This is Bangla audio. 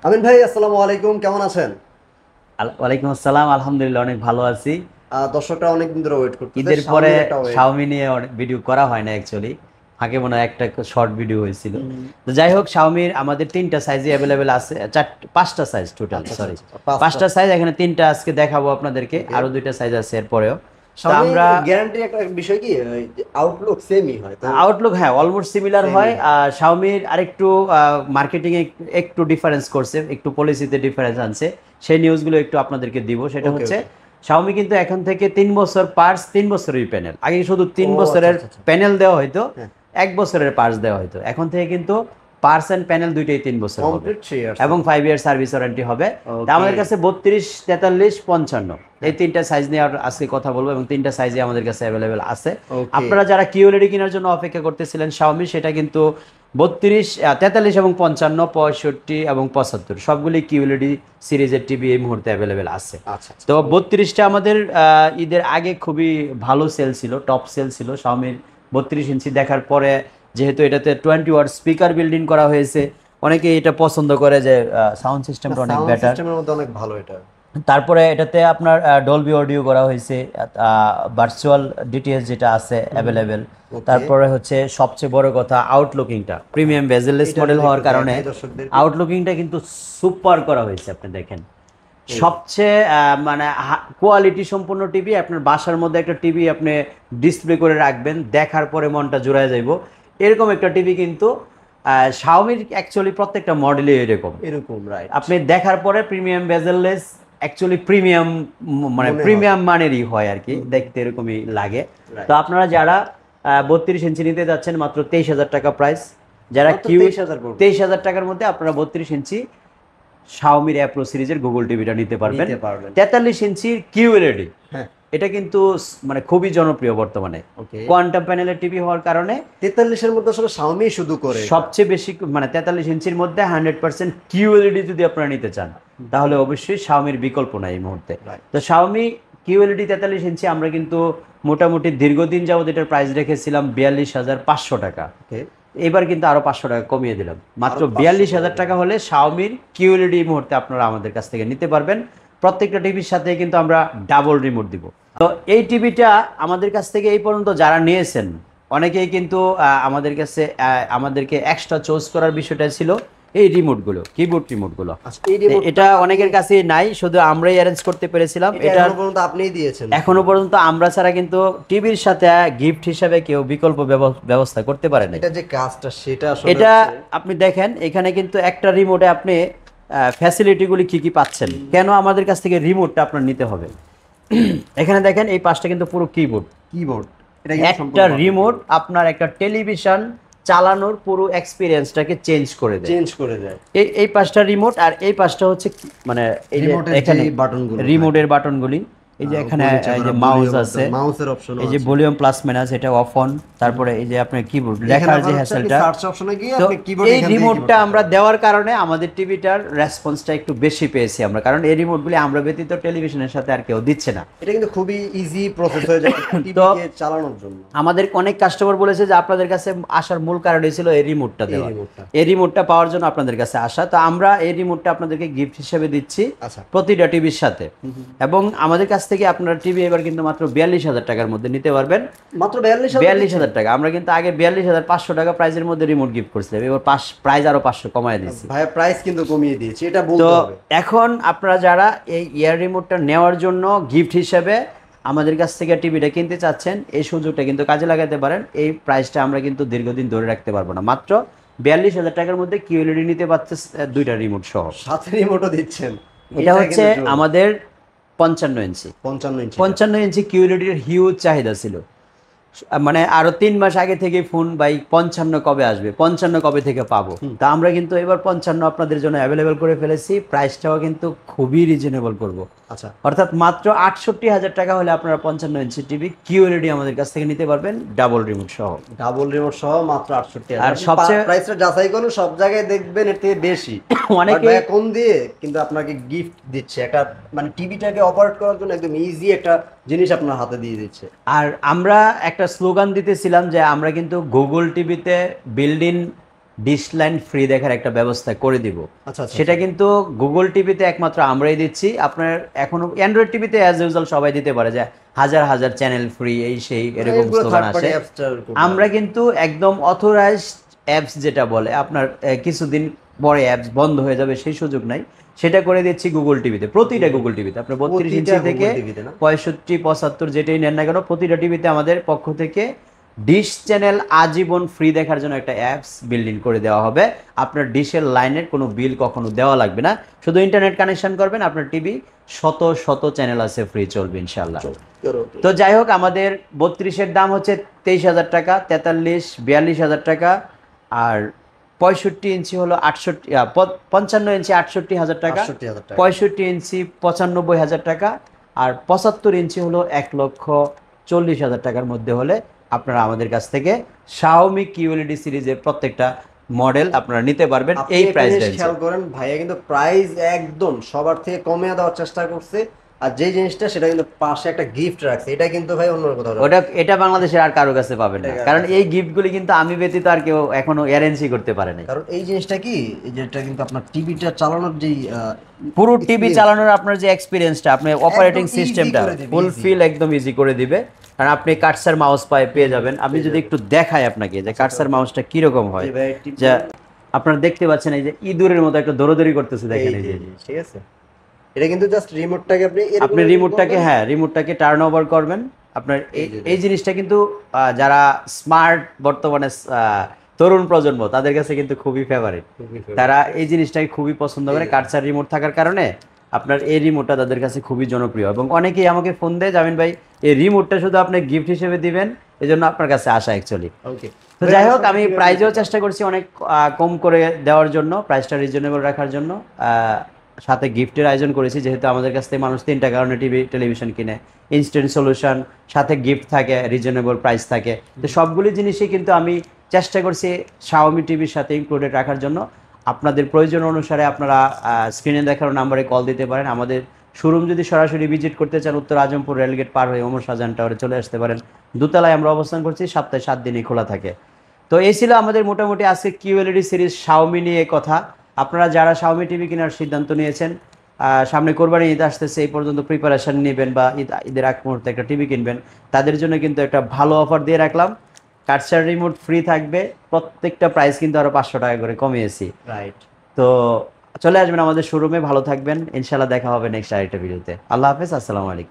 আমিন ভাই, আসসালামু আলাইকুম, কেমন আছেন? ওয়ালাইকুম আসসালাম, আলহামদুলিল্লাহ অনেক ভালো আছি। দর্শকরা অনেকদিন ধরে ওয়েট করতেছে ঈদের পরে শাওমির একটা ওয়েট। শাওমি নিয়ে অনেক ভিডিও করা হয় না অ্যাকচুয়ালি। ফাঁকে মনে হয় একটা শর্ট ভিডিও হয়েছিল। তো যাই হোক, শাওমির আমাদের তিনটা সাইজে অ্যাভেলেবেল আছে, পাঁচটা সাইজ টোটাল, আচ্ছা আচ্ছা সরি আচ্ছা, পাঁচটা। পাঁচটা সাইজ। এখানে তিনটা আজকে দেখাবো আপনাদেরকে, ওকে। আরো দুইটা সাইজ আছে এরপরেও। তো শাওমির আমরা গ্যারান্টি একটা বিষয় কি, আউটলুক সেমই হয় তো? আউটলুক, হ্যাঁ, অলমোস্ট সিমিলার সেমই হয়। হয়। শাওমির আরেকটু মার্কেটিং এ একটু ডিফারেন্স করছে, একটু পলিসিতে ডিফারেন্স আনছে। সেই নিউজগুলো একটু আপনাদেরকে দিব। সেটা ওকে হচ্ছে ওকে। শাওমি কিন্তু এখন থেকে 3 বছর পার্স, 3 বছরের প্যানেল। আগে শুধু তিন ও আচ্ছা বছরের আচ্ছা আচ্ছা। প্যানেল দেওয়া হয়তো, হ্যাঁ। 1 বছরের পার্স দেওয়া হয়তো। এখন থেকে কিন্তু পার্স অ্যান্ড প্যানেল দুইটাই 3 বছর হবে, কমপ্লিট 3 ইয়ার্স এবং হবে। 5 ইয়ার সার্ভিস ওয়ারেন্টি হবে। তা ওকে। আমাদের কাছে 32, 43, 55 এই হ্যাঁ। তিনটা সাইজ নিয়ে আজকে কথা বলবো, এবং তিনটা সাইজে আমাদের কাছে অ্যাভেলেবেল আছে। ওকে। আপনারা যারা কিউএলইডি কেনার জন্য অপেক্ষা করতেছিলেন শাওমি, সেটা কিন্তু 32, 43 এবং 55, 65 এবং 75 সবগুলি কিউএলইডি সিরিজের টিভি এই মুহূর্তে অ্যাভেলেবেল আছে। আচ্ছা আচ্ছা তো ও। 32টা আমাদের ঈদের আগে খুবই ভালো সেল ছিল, টপ সেল ছিল শাওমির 32 ইঞ্চি। দেখার পরে যেহেতু এটাতে 20 ওয়াট স্পিকার বিল্ড ইন করা হয়েছে, অনেকে এটা পছন্দ করে যে সাউন্ড না, সিস্টেমটা অনেক সাউন্ড বেটার। সিস্টেমের মধ্যে অনেক ভালো এটা। তারপরে এটাতে আপনার ডলবি অডিও করা হয়েছে, ভার্চুয়াল ডিটিএস যেটা আছে অ্যাভেলেবেল। ওকে। তারপরে হচ্ছে সবচেয়ে বড় কথা, আউটলুকিংটা প্রিমিয়াম বেজেললেস এটা মডেল যদি একটু হওয়ার কারণে দেখাই দর্শকদেরকে। আউটলুকিংটা কিন্তু সুপার করা হয়েছে। আপনি দেখেন, এই যে। সবচেয়ে মানে কোয়ালিটি সম্পন্ন টিভি। আপনার বাসার মধ্যে একটা টিভি আপনি ডিসপ্লে করে রাখবেন, দেখার পরে মনটা জুড়ায় যাইব, এরকম একটা টিভি কিন্তু শাওমির অ্যাকচুয়ালি প্রত্যেকটা মডেলে এরকম। এরকম রাইট। আপনি দেখার পরে প্রিমিয়াম বেজেললেস, অ্যাকচুয়ালি প্রিমিয়াম, মানে মনে হবে। প্রিমিয়াম মানেরই হয় আর কি, দেখতে এরকমই লাগে। তো রাইট। আপনারা যারা 32 ইঞ্চি নিতে যাচ্ছেন, মাত্র 23,000 টাকা প্রাইস। যারা মাত্র কিউ 23,000 পড়বে। 23,000 টাকার মধ্যে আপনারা 32 ইঞ্চি শাওমির অ্যাপ্রো সিরিজের গুগল টিভিটা নিতে পারবেন। নিতে পারবেন। 43 ইঞ্চির কিউএলইডি, হ্যাঁ। এটা কিন্তু মানে খুবই জনপ্রিয় বর্তমানে। ওকে। কোয়ান্টাম প্যানেলের টিভি হওয়ার কারণে 43-এর মধ্যে আসলে শাওমি শুধু করে এটা। সবচেয়ে বেশি, মানে 43 ইঞ্চির মধ্যে 100% কিউএলইডি যদি আপনারা নিতে চান, তাহলে অবশ্যই শাওমির বিকল্প নাই এই মুহূর্তে। রাইট। তো শাওমি কিউএলইডি 43 ইঞ্চি আমরা কিন্তু মোটামুটি দীর্ঘদিন যাবত এটার প্রাইস রেখেছিলাম 42,500 টাকা। ওকে। এবার কিন্তু আরো 500 টাকা কমিয়ে দিলাম, মাত্র আরো 500 বিয়াল্লিশ করে হাজার টাকা দিবেন। হলে শাওমির কিউএলইডি এই মুহূর্তে আপনারা আমাদের কাছ থেকে নিতে পারবেন। প্রত্যেকটা টিভির সাথে কিন্তু আমরা ডাবল রিমোট দিব। তো এই টিভিটা আমাদের কাছ থেকে এই পর্যন্ত যারা নিয়েছেন, অনেকেই কিন্তু আমাদের কাছে আমাদেরকে এক্সট্রা চুজ করার বিষয়টা ছিল এই রিমোটগুলো, কিবোর্ড রিমোটগুলো। আচ্ছা, এই রিমোটটা এটা আপনি অনেকের কাছে নাই, শুধু আমরাই অ্যারেঞ্জ করতে পেরেছিলাম এটা এটা। এখনো পর্যন্ত আপনিই দিয়েছেন নাকি? এখনো পর্যন্ত আমরা ছাড়া কিন্তু টিভির সাথে গিফট হিসাবে কেউ বিকল্প ব্যবস্থা করতে পারে নাই। এটা যে কাজটা সেটা আসলে এটা হচ্ছে। আপনি দেখেন, এখানে কিন্তু একটা রিমোটে আপনি ফ্যাসিলিটিগুলি কি কি পাচ্ছেন, কেন আমাদের কাছ থেকে রিমোটটা আপনার নিতে হবে। এখানে দেখেন, এই পাশটা কিন্তু পুরো কিবোর্ড। কিবোর্ড। এটা কিন্তু একটা সম্পূর্ণ পারফেক্ট রিমোট কিবোর্ড। আপনার একটা টেলিভিশন চালানোর পুরো এক্সপিরিয়েন্সটাকে চেঞ্জ করে দেয়। চেঞ্জ করে দেয়। এই পাশটা রিমোট, আর এই পাশটা হচ্ছে মানে এই যে রিমোটের যে এখানে বাটনগুলো থাকে। রিমোটের বাটনগুলি, এই যে এখানে উপর নিচে এই যে করা মাউস ভলিউম আছে, মাউসের অপশনও এই যে আছে। ভলিউম প্লাস মাইনাস, এটা অফ অন। তারপরে এই যে আপনার কিবোর্ড এখানে লেখার আবার যে হচ্ছে আপনি হ্যাসেলটা। সার্চ অপশনে গিয়ে তো আপনি কিবোর্ড এই এখান থেকে কিবোর্ড রিমোটটা করতে আমরা পারবেন। দেওয়ার কারণে আমাদের টিভিটার রেসপন্সটা একটু বেশি পেয়েছি আমরা, কারণ এই রিমোটগুলি আমরা ব্যতীত টেলিভিশনের সাথে আর কেউ দিচ্ছে না। এটা কিন্তু খুবই ইজি প্রসেস হয়ে যায় তো টিভিকে চালানোর জন্য। আমাদের অনেক কাস্টমার বলেছে যে আপনাদের কাছে আসার মূল কারণই ছিল এই রিমোটটা এই দেওয়া। রিমোটটা। এই রিমোটটা পাওয়ার জন্য আপনাদের কাছে আসা। তো আমরা এই রিমোটটা আপনাদেরকে গিফট হিসেবে দিচ্ছি আচ্ছা। প্রতিটা টিভির সাথে। এবং আমাদের কাছ থেকে আপনারা টিভি এবার কিন্তু মাত্র 42,000 টাকার মধ্যে নিতে পারবেন। মাত্র 42,000 42,000 টাকা। আমরা কিন্তু আগে 42,500 টাকা প্রাইজের মধ্যে রিমোট গিফট করছিলাম, এবার প্রাইস আরো 500 কমায় দিয়েছি। ভাইয়া প্রাইস কিন্তু কমিয়ে দিয়েছি, এটা তো বলতে হবে। এখন আপনারা যারা এই ইয়ার রিমোটটা নেওয়ার জন্য গিফট হিসেবে আমাদের কাছ থেকে টিভিটা কিনতে চাচ্ছেন, এই সুযোগটা কিন্তু কাজে লাগাতে পারেন। এই প্রাইসটা আমরা কিন্তু দীর্ঘদিন ধরে রাখতে পারবো না। মাত্র 42,000 টাকার মধ্যে কিউএলইডি নিতে পারছে, দুইটা রিমোট সহ। সাথে রিমোটও দিচ্ছেন। এটা হচ্ছে কিন্তু জোর। আমাদের 55 ইঞ্চি। 55 ইঞ্চি। 55 ইঞ্চি কিউএলইডির হিউজ চাহিদা ছিল। মানে আরো 3 মাস আগে থেকে ফোন, ভাই 55 কবে আসবে, 55 কবে থেকে পাবো। তা আমরা কিন্তু এবার 55 আপনাদের জন্য অ্যাভেলেবেল করে ফেলেছি। প্রাইসটাও কিন্তু খুবই রিজনেবল করব। আচ্ছা। অর্থাৎ মাত্র 68,000 টাকা হলে আপনারা 55 ইঞ্চি টিভি কিউএলইডি আমাদের কাছ থেকে নিতে পারবেন, ডাবল রিমোট সহ। ডাবল রিমোট সহ মাত্র 68,000। আর সবচেয়ে প্রাইসটা যাচাই করুন, সব জায়গায় দেখবেন এর থেকে বেশি। অনেকে ভাইয়া কম দিয়ে কিন্তু আপনাকে গিফট দিচ্ছে একটা, মানে টিভিটাকে অপারেট করার জন্য একদম ইজি একটা জিনিস আপনার হাতে দিয়ে দিচ্ছে। আর আমরা একটা স্লোগান দিতেছিলাম যে আমরা কিন্তু গুগল টিভিতে build in dish line free দেখার একটা ব্যবস্থা করে দিব। আচ্ছা আচ্ছা সেটা কিন্তু গুগল টিভিতে একমাত্র আমরাই দিচ্ছি। আপনার এখনো অ্যান্ড্রয়েড টিভিতে অ্যাজ ইউজুয়াল সবাই দিতে পারে যে হাজার হাজার চ্যানেল ফ্রি এই সেই এরকম এগুলো স্লোগান থার্ড আসে। পার্টি অ্যাপসটা আমরা কিন্তু একদম অথরাইজড অ্যাপস যেটা বলে আপনার কিছুদিন পরে অ্যাপস বন্ধ হয়ে যাবে সেই সুযোগ নাই, সেটা করে দিচ্ছি গুগল টিভিতে, প্রতিটা গুগল টিভিতে আপনার 32 ইঞ্চি থেকে 65 75 যেটাই নেন না কেন প্রতিটা টিভিতে আমাদের পক্ষ থেকে ডিশ চ্যানেল আজীবন ফ্রি দেখার জন্য একটা অ্যাপস বিল্ডিং করে দেওয়া হবে। আপনার ডিশের লাইনের কোনো বিল কখনো দেওয়া লাগবে না, শুধু ইন্টারনেট কানেকশন করবেন, আপনার টিভি শত শত চ্যানেল আছে ফ্রি চলবে ইনশাল্লাহ। তো যাই হোক, আমাদের 32-এর দাম হচ্ছে 23,000 টাকা, 43 42,000 টাকা, আর 65 ইঞ্চি হলো 55 ইঞ্চি 68,000 টাকা, 65 ইঞ্চি 95,000 টাকা, আর 75 ইঞ্চি হলো 1,40,000 টাকার মধ্যে হলে আপনারা আমাদের কাছ থেকে Xiaomi QLED সিরিজের প্রত্যেকটা মডেল আপনারা নিতে পারবেন এই প্রাইস রেঞ্জে। খেয়াল করেন ভাইয়া কিন্তু প্রাইস একদম সবার থেকে কমে দেওয়ার চেষ্টা করছে, আর যে জিনিসটা সেটা কিন্তু পাশে একটা গিফট রাখছে, এটা কিন্তু ভাই অন্য কোথাও এটা বাংলাদেশের আর কারো কাছে পাবেন না, কারণ এই গিফটগুলি কিন্তু আমি ব্যতীত আর কেউ এখনো অ্যারেঞ্জই করতে পারে নাই। কারণ এই জিনিসটা কি, যেটা কিন্তু আপনার টিভিটা চালানোর যে পুরো টিভি চালানোর আপনার যে এক্সপিরিয়েন্সটা, আপনার অপারেটিং easy সিস্টেমটা করে দিবে, ফুলফিল একদম ইজি করে দিবে। কারণ আপনি কাটসার মাউস পেয়ে যাবেন। আমি যদি একটু দেখাই আপনাকে যে কাটসার মাউসটা কিরকম হয়, যা আপনারা দেখতে পাচ্ছেন এই যে ইঁদুরের মতো একটা দৌড়াদৌড়ি করতেছে, দেখেন এই যে, ঠিক আছে। এটা কিন্তু জাস্ট রিমোটটাকে আপনি রিমোটটাকে টার্ন ওভার করবেন। আপনার এই জিনিসটা কিন্তু যারা স্মার্ট বর্তমানে তরুণ প্রজন্ম তাদের কাছে কিন্তু খুবই ফেভারিট, তারা এই জিনিসটাকে খুবই পছন্দ করে। কাটসার রিমোট থাকার কারণে আপনার এই রিমোটটা তাদের কাছে খুবই জনপ্রিয়, এবং অনেকেই আমাকে ফোন দেয় জামিন ভাই এই রিমোটটা শুধু আপনি গিফট হিসেবে দিবেন, এজন্য আপনার কাছে আসা অ্যাকচুয়ালি। তো যাই হোক, আমি প্রাইজেও চেষ্টা করছি অনেক কম করে দেওয়ার জন্য, প্রাইসটা রিজনেবল রাখার জন্য। সাথে গিফটের আয়োজন করেছি, যেহেতু আমাদের কাছ থেকে মানুষ 3টা কারণে টেলিভিশন কিনে, ইনস্ট্যান্ট সলিউশন, সাথে গিফট থাকে, রিজনেবল প্রাইস থাকে। তো সবগুলি জিনিসই কিন্তু আমি চেষ্টা করছি Xiaomi টিভির সাথে ইনক্লুডেড রাখার জন্য। আপনাদের প্রয়োজন অনুসারে আপনারা স্ক্রিনে দেখানো নাম্বারে কল দিতে পারেন। আমাদের শোরুম যদি সরাসরি ভিজিট করতে চান, উত্তর আজমপুর রেলগেট পার হয়ে ওমর শাহজাহান টাওয়ারে চলে আসতে পারেন। দোতলায় আমরা অবস্থান করছি, সপ্তাহে 7 দিনই খোলা থাকে। তো এই ছিল আমাদের মোটামুটি আজকে QLED সিরিজ Xiaomi নিয়ে কথা। আপনারা যারা Xiaomi টিভি কেনার সিদ্ধান্ত নিয়েছেন, সামনে কোরবানি ঈদ আসতেছে, এই পর্যন্ত প্রিপারেশন নেবেন বা ঈদের আগ মুহূর্তে একটা টিভি কিনবেন, তাদের জন্য কিন্তু একটা ভালো অফার দিয়ে রাখলাম। কাটসার রিমোট ফ্রি থাকবে, প্রত্যেকটা প্রাইস কিন্তু আরো 500 টাকা করে কমিয়েছি। রাইট। তো চলে আসবেন আমাদের শোরুমে, ভালো থাকবেন, ইনশাল্লাহ দেখা হবে নেক্সট আরেকটা ভিডিওতে। আল্লাহ হাফেজ, আসসালামু আলাইকুম।